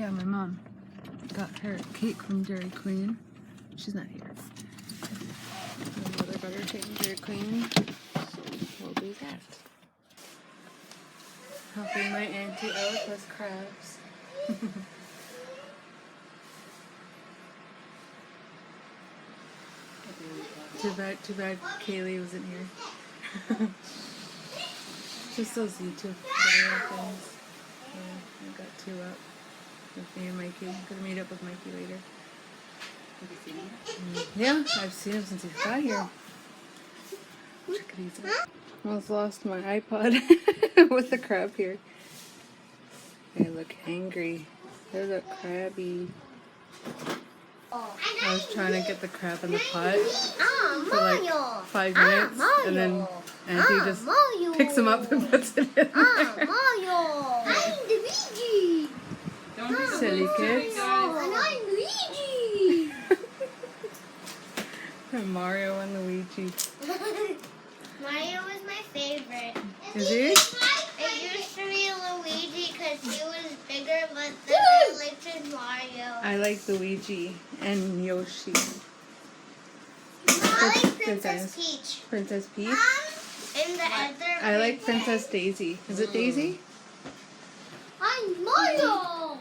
Yeah, my mom got her cake from Dairy Queen. She's not here. My mother got her cake from Dairy Queen. So we'll do that. Helping my auntie out with crabs. Too bad Kaylee wasn't here. Just those YouTube video things. Yeah, I got 2 up with me and Mikey. I'm gonna meet up with Mikey later. Have you seen him? Yeah, I've seen him since he got here. Check it easy. Almost lost my iPod with the crab here. They look angry. They look crabby. I was trying to get the crab in the pot for like 5 minutes, and then Auntie just picks him up and puts it in there. I'm Luigi. Don't be Silly kids. And I'm Luigi. Mario and Luigi. Mario was my favorite. Is he? It used to be Luigi because he was bigger, but then I liked Mario. I like Luigi and Yoshi. I like Good Princess guys. Peach. Princess Peach? And the other I like Princess Daisy. Is it Daisy? I'm Mario.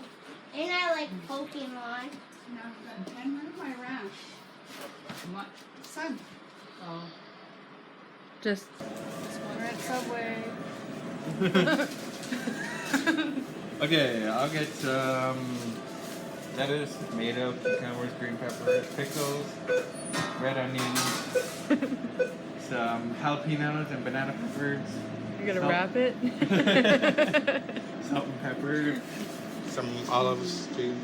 And I like Pokemon. Now, and where's my rash? What? Sun. Oh. Just one at Subway. Okay, I'll get lettuce, tomato, cucumbers, green peppers, pickles, red onions, some jalapenos and banana peppers. You're gonna Salt. wrap it? Salt and pepper, some olives too.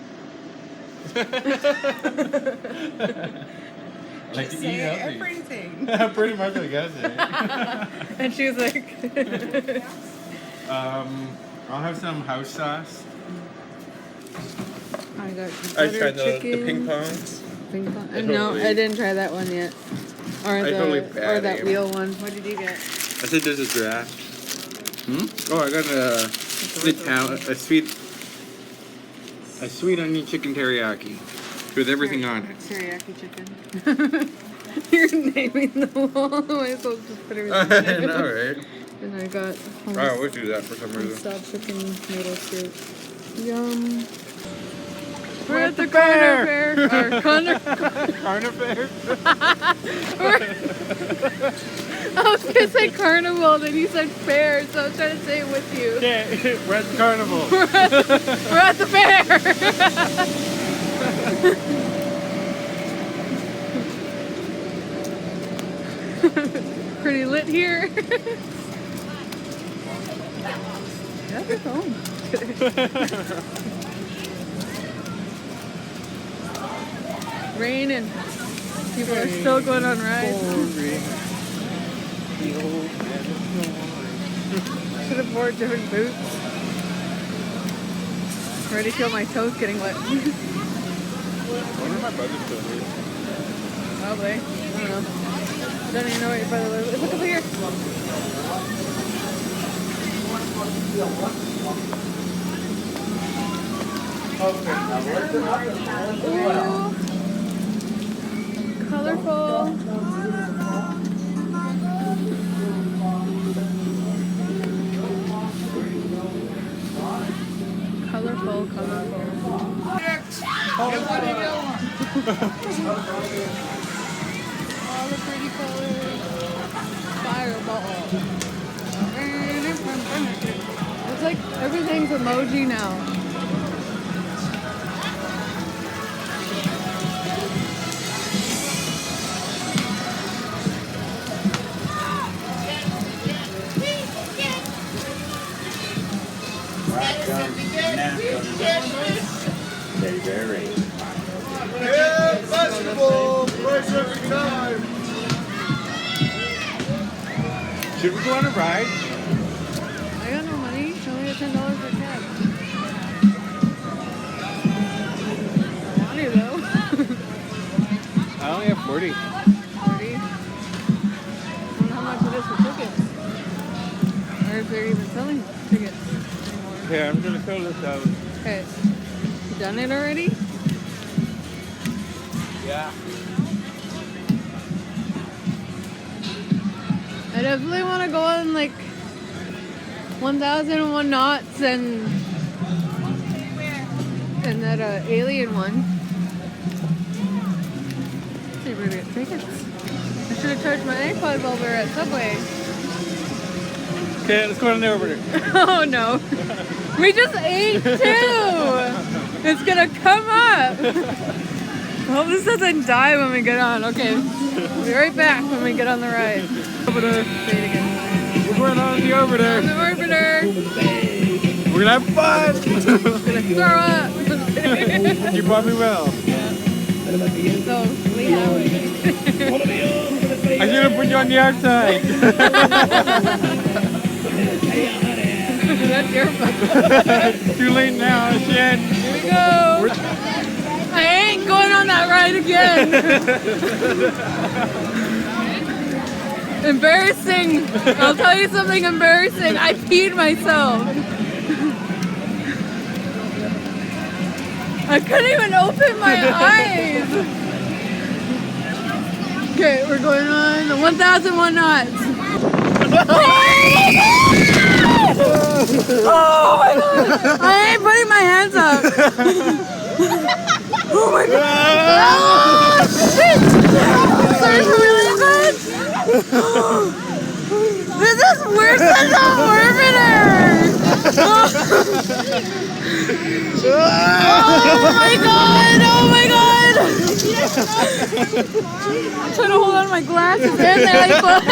Like to eat healthy. Everything. Pretty much, I guess. Eh? And she was like, I'll have some house sauce. I got I butter tried the chicken. ping pong. Ping pong. I No, totally- I didn't try that one yet. Or I the totally or bad that aim. wheel one. What did you get? I said there's a draft. Oh, I got a sweet onion chicken teriyaki with everything on it. Teriyaki chicken. You're naming them all. I might as well just put everything I in there. know, right? And I got I always do that for some reason. stop chicken noodle soup. Yum. We're We're at the Carnival Fair. Or Carnival. I was gonna say carnival, then you said fair, so I was trying to say it with you. Okay, we're at the carnival. We're at the fair. Pretty lit here. Yeah, it's home. Rain and people are still going on rides. Should have wore different boots. I already feel my toes getting wet. Wonder if my brother's still here. Probably. I don't know. I don't even know what your brother lives. Look over here. Ooh. Colorful. Colorful. All the pretty colors. Fireball. It's like everything's emoji now. Very. Yeah, basketball. Price every time. Should we go on a ride? I got no money. I only got $10 for cab. I want to though. I only have 40. 40. I don't know how much it is for tickets. Or if they're even selling tickets anymore. Okay, I'm gonna fill this out. Okay. done it already? Yeah. I definitely want to go on like 1001 knots and that alien one. Let's see if we're gonna get tickets. I should have charged my iPod while we were at Subway. Okay, let's go on over there. Oh no. We just ate too! It's gonna come up! Hope this doesn't die when we get on. Okay. We'll be right back when we get on the ride. Orbiter. Say it again. We're going on the orbiter. On the orbiter! We're gonna have fun. Gonna throw up! You probably will. So, lean that way. I should have put you on the outside. That's your fault. Too late now, shit. Here we go! I ain't going on that ride again! Embarrassing! I'll tell you something embarrassing. I peed myself. I couldn't even open my eyes! Okay, we're going on the 1001 knots. Oh my god! I ain't putting my hands up! Oh my god! Oh shit! Sorry for really bad! This is worse than the orbiter! Oh my god! Oh my god! I'm trying to hold on to my glasses and the iPhone.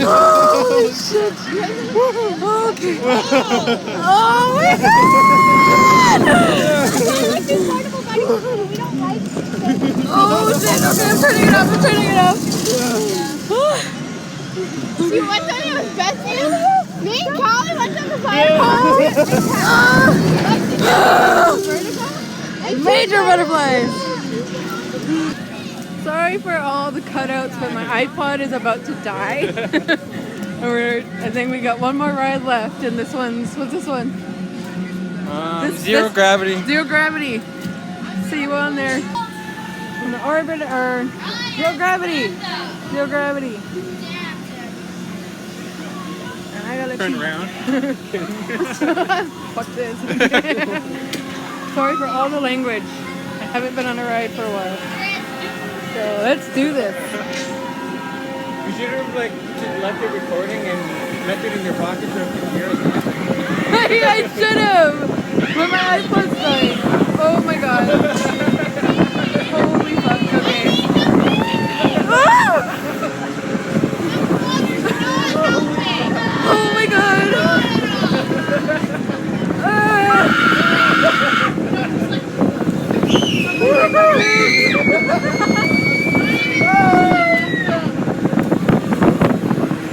Oh shit! Okay. Oh my god! Oh shit! Okay, I'm turning it up. I'm turning it up. See, one time it was Betsy. Me and Callie went on the fire Major butterflies. Sorry for all the cutouts, but my iPod is about to die. I think we got one more ride left, and this one's, what's this one? Zero gravity. Zero gravity. See you on there. In the orbit, or zero gravity. Zero gravity. And I gotta Turn around. Fuck this. Sorry for all the language. I haven't been on a ride for a while. So let's do this. You should have left it recording and left it in your pocket so you can hear it. I should have. But my iPod's dying. Oh my god. Holy fuck. Okay. Ah! Oh my god. Ah! Oh my god.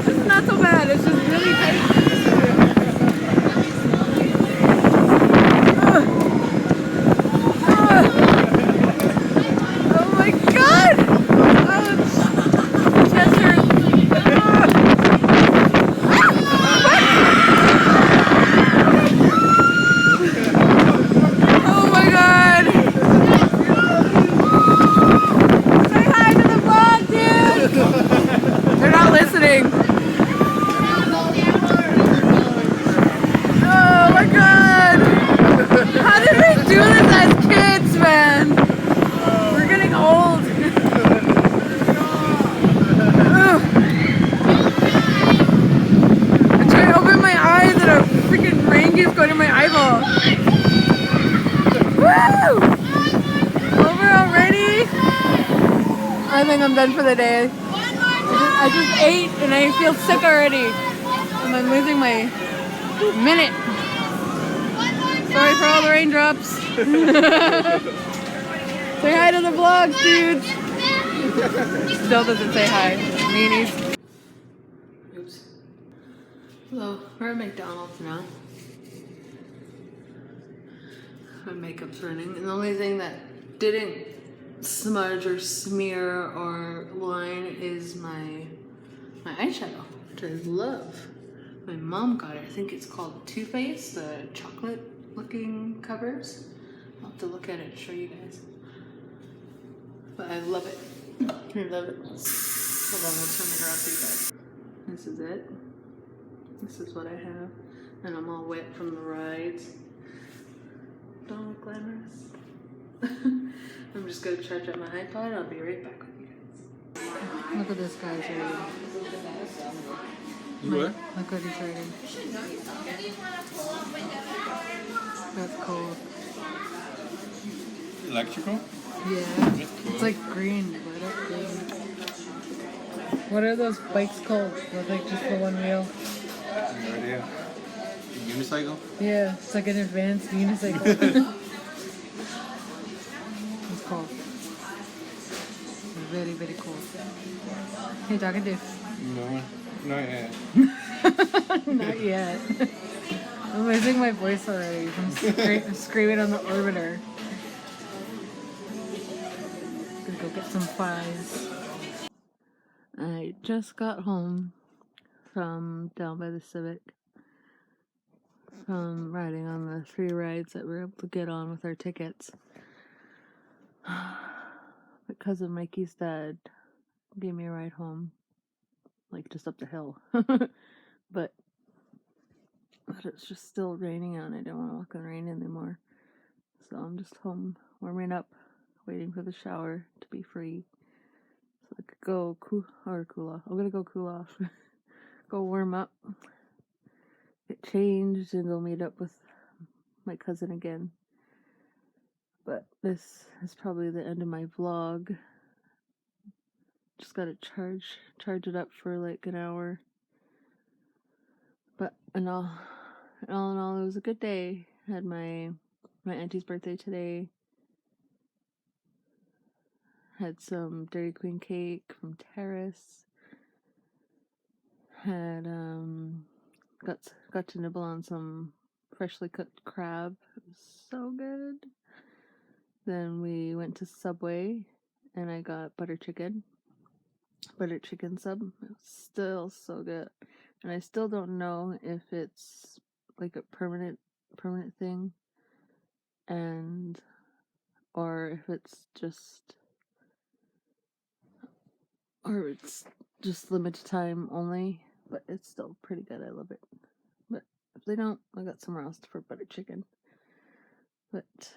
It's not so bad. It's just really tight. Oh my god! Chest hurts. Oh my god! Say hi to the vlog, dude! They're not listening. Oh my god! How did we do this as kids, man? We're getting old. Ugh. I'm trying to open my eyes and a freaking rain keeps going to my eyeball. Woo! Over already? I think I'm done for the day. I just ate and I feel sick already. And I'm losing my minute. Sorry for all the raindrops. Say hi to the vlog, dudes. Still doesn't say hi. Meanies. Oops. Hello, we're at McDonald's now. My makeup's running, and the only thing that didn't smudge or smear or line is my eyeshadow, which I love. My mom got it. I think it's called Too Faced, the chocolate looking covers. I'll have to look at it and show you guys. But I love it. I love it. Hold on, we'll turn it around for you guys. This is it. This is what I have. And I'm all wet from the rides. Don't I look glamorous? I'm just gonna charge up my iPod. I'll be right back with you guys. Look at this guy's rating. What? Look what he's rating. That's cold. Electrical? Yeah. It's like green. Lit up green. What are those bikes called? With like just the one wheel? No idea. Unicycle? Yeah, it's like an advanced unicycle. It's cold. Very, very cold. Hey, talking to? No, not yet. Not yet. I'm losing my voice already from screaming on the orbiter. Gonna go get some fries. I just got home from down by the Civic from riding on the 3 rides that we were able to get on with our tickets. My cousin Mikey's dad gave me a ride home, like just up the hill. but it's just still raining out and I don't want to walk in the rain anymore. So I'm just home warming up, waiting for the shower to be free. So I could go cool off. I'm gonna go cool off. Go warm up, get changed, and go meet up with my cousin again. But this is probably the end of my vlog. Just gotta charge it up for like an hour. But in all in all, it was a good day. I had my auntie's birthday today. Had some Dairy Queen cake from Terrace. Had got to nibble on some freshly cooked crab. It was so good. Then we went to Subway and I got butter chicken sub. It was still so good. And I still don't know if it's like a permanent thing or if it's just limited time only, but it's still pretty good. I love it. But if they don't, I got somewhere else for butter chicken. But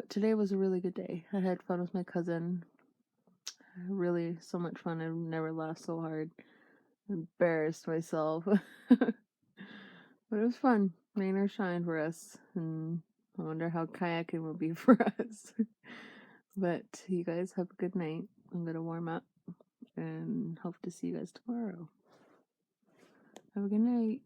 today was a really good day. I had fun with my cousin. Really so much fun. I've never laughed so hard. Embarrassed myself. But it was fun. Rain or shine for us. And I wonder how kayaking will be for us. But you guys have a good night. I'm gonna warm up and hope to see you guys tomorrow. Have a good night.